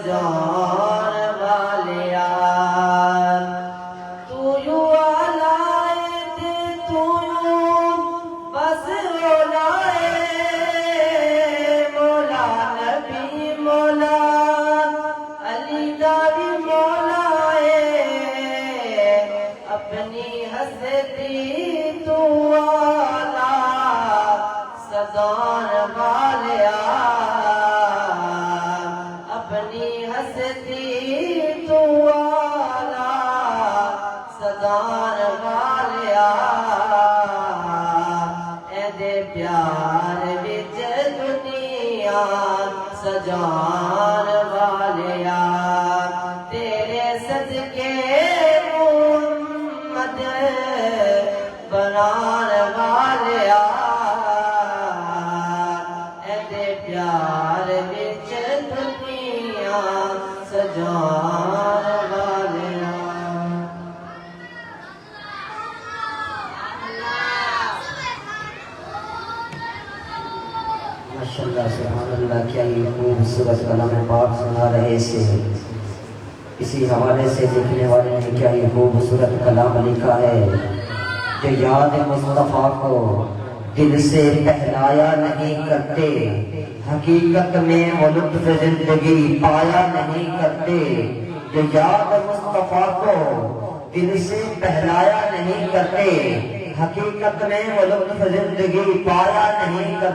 سجان والیا تو یوں آلائے تھے تو یوں بس اولائے مولا نبی مولا علی داری مولا اپنی ہستی تو آلہ سجان والیا اپنی ہستی تو آلہ سجان والیا اے دے پیار وچ دنیا سجان والیا تیرے صدقے محمد بنان والیا اے دے پیار وچ دنیا سجان والیا ماشاءاللہ سبحان اللہ کیا یہ خوبصورت کلام پاک سنا رہے سے اسی حوالے سے لکھنے والے نے کیا یہ خوبصورت کلام لکھا ہے جو یاد مصطفیٰ کو دل سے پہلایا نہیں کرتے حقیقت میں وہ لطف زندگی پایا نہیں کرتے جو یاد مصطفیٰ کو دل سے پہلایا نہیں کرتے حقیقت میں وہ لطف زندگی پایا نہیں کرتے